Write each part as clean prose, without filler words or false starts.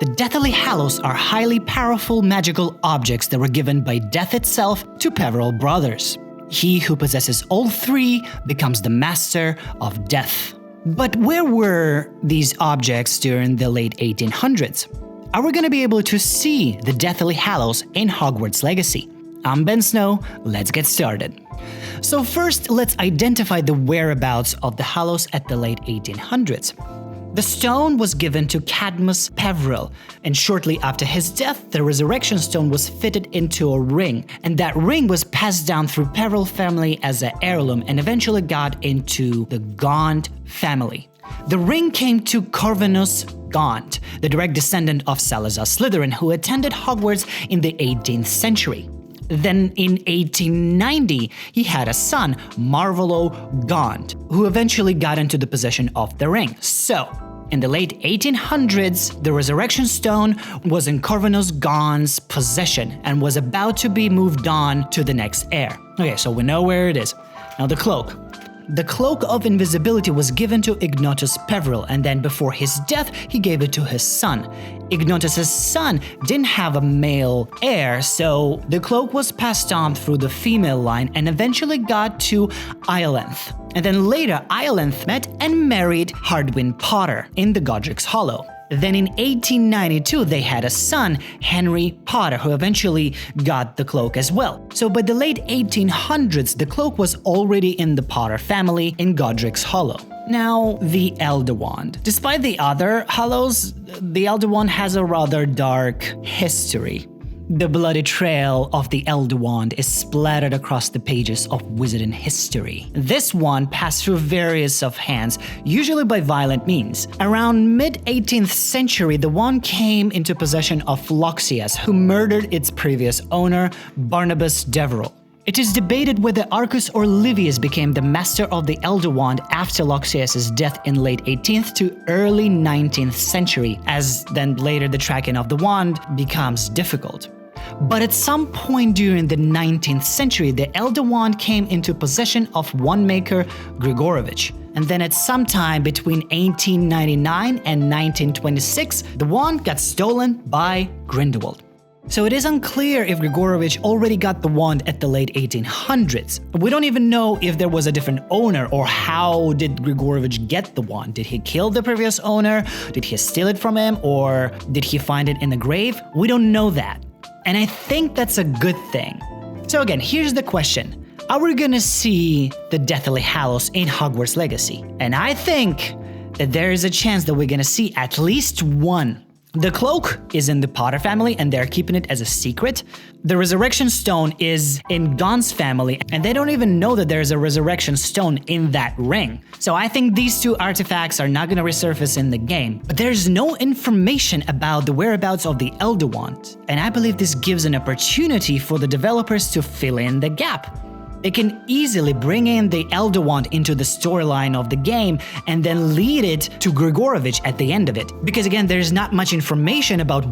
The Deathly Hallows are highly powerful magical objects that were given by Death itself to Peveril brothers. He who possesses all three becomes the master of Death. But where were these objects during the late 1800s? Are we going to be able to see the Deathly Hallows in Hogwarts Legacy? I'm Ben Snow, let's get started. So first, let's identify the whereabouts of the Hallows at the late 1800s. The stone was given to Cadmus Peveril, and shortly after his death, the resurrection stone was fitted into a ring, and that ring was passed down through Peveril family as an heirloom and eventually got into the Gaunt family. The ring came to Corvinus Gaunt, the direct descendant of Salazar Slytherin, who attended Hogwarts in the 18th century. Then in 1890, he had a son, Marvolo Gaunt, who eventually got into the possession of the ring. So, in the late 1800s, the Resurrection Stone was in Corvinus Gaunt's possession and was about to be moved on to the next heir. Okay, so we know where it is. Now the cloak. The Cloak of Invisibility was given to Ignotus Peveril, and then before his death, he gave it to his son. Ignotus' son didn't have a male heir, so the cloak was passed on through the female line and eventually got to Iolanthe. And then later, Iolanthe met and married Hardwin Potter in the Godric's Hollow. Then in 1892, they had a son, Henry Potter, who eventually got the cloak as well. So by the late 1800s, the cloak was already in the Potter family in Godric's Hollow. Now, the Elder Wand. Despite the other Hallows, the Elder Wand has a rather dark history. The bloody trail of the Elder Wand is splattered across the pages of Wizarding history. This wand passed through various of hands, usually by violent means. Around mid-18th century, the wand came into possession of Loxias, who murdered its previous owner, Barnabas Deverell. It is debated whether Arcus or Livius became the master of the Elder Wand after Loxias' death in late 18th to early 19th century, as then later the tracking of the wand becomes difficult. But at some point during the 19th century, the Elder Wand came into possession of wandmaker Grigorovich. And then at some time between 1899 and 1926, the wand got stolen by Grindelwald. So it is unclear if Grigorovich already got the wand at the late 1800s. We don't even know if there was a different owner or how did Grigorovich get the wand. Did he kill the previous owner? Did he steal it from him? Or did he find it in the grave? We don't know that. And I think that's a good thing. So again, here's the question. Are we gonna see the Deathly Hallows in Hogwarts Legacy? And I think that there is a chance that we're gonna see at least one. The cloak is in the Potter family and they're keeping it as a secret. The Resurrection Stone is in Gaunt's family and they don't even know that there's a Resurrection Stone in that ring. So I think these two artifacts are not going to resurface in the game. But there's no information about the whereabouts of the Elder Wand. And I believe this gives an opportunity for the developers to fill in the gap. They can easily bring in the Elder Wand into the storyline of the game and then lead it to Grigorovich at the end of it. Because again, there's not much information about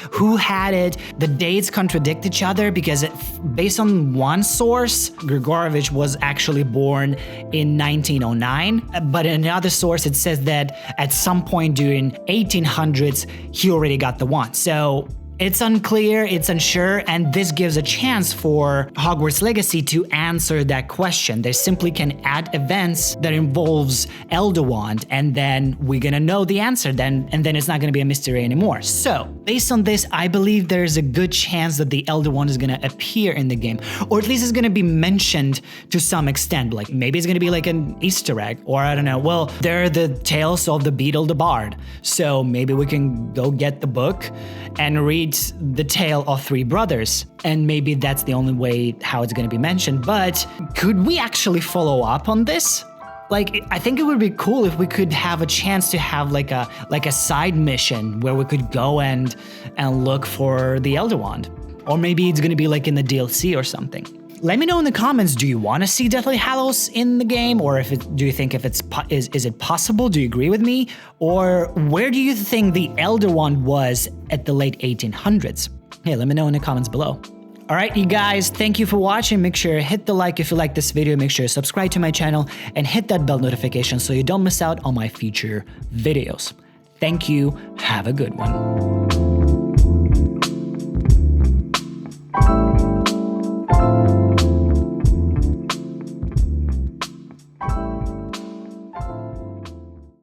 who had it, the dates contradict each other because based on one source, Grigorovich was actually born in 1909, but in another source it says that at some point during 1800s, he already got the wand. So it's unclear, it's unsure, and this gives a chance for Hogwarts Legacy to answer that question. They simply can add events that involves Elder Wand, and then we're gonna know the answer, and then it's not gonna be a mystery anymore. So, based on this, I believe there's a good chance that the Elder Wand is gonna appear in the game, or at least it's gonna be mentioned to some extent. Like maybe it's gonna be like an Easter egg, or I don't know. Well, there are the tales of the Beetle the Bard, so maybe we can go get the book and read the tale of three brothers, and maybe that's the only way how it's going to be mentioned. But could we actually follow up on this? Like, I think it would be cool if we could have a chance to have like a side mission where we could go and look for the Elder Wand, or maybe it's going to be like in the DLC or something. Let me know in the comments, do you want to see Deathly Hallows in the game? Or do you think is it possible? Do you agree with me? Or where do you think the Elder Wand was at the late 1800s? Hey, let me know in the comments below. All right, you guys, thank you for watching. Make sure to hit the like if you like this video. Make sure to subscribe to my channel and hit that bell notification so you don't miss out on my future videos. Thank you. Have a good one.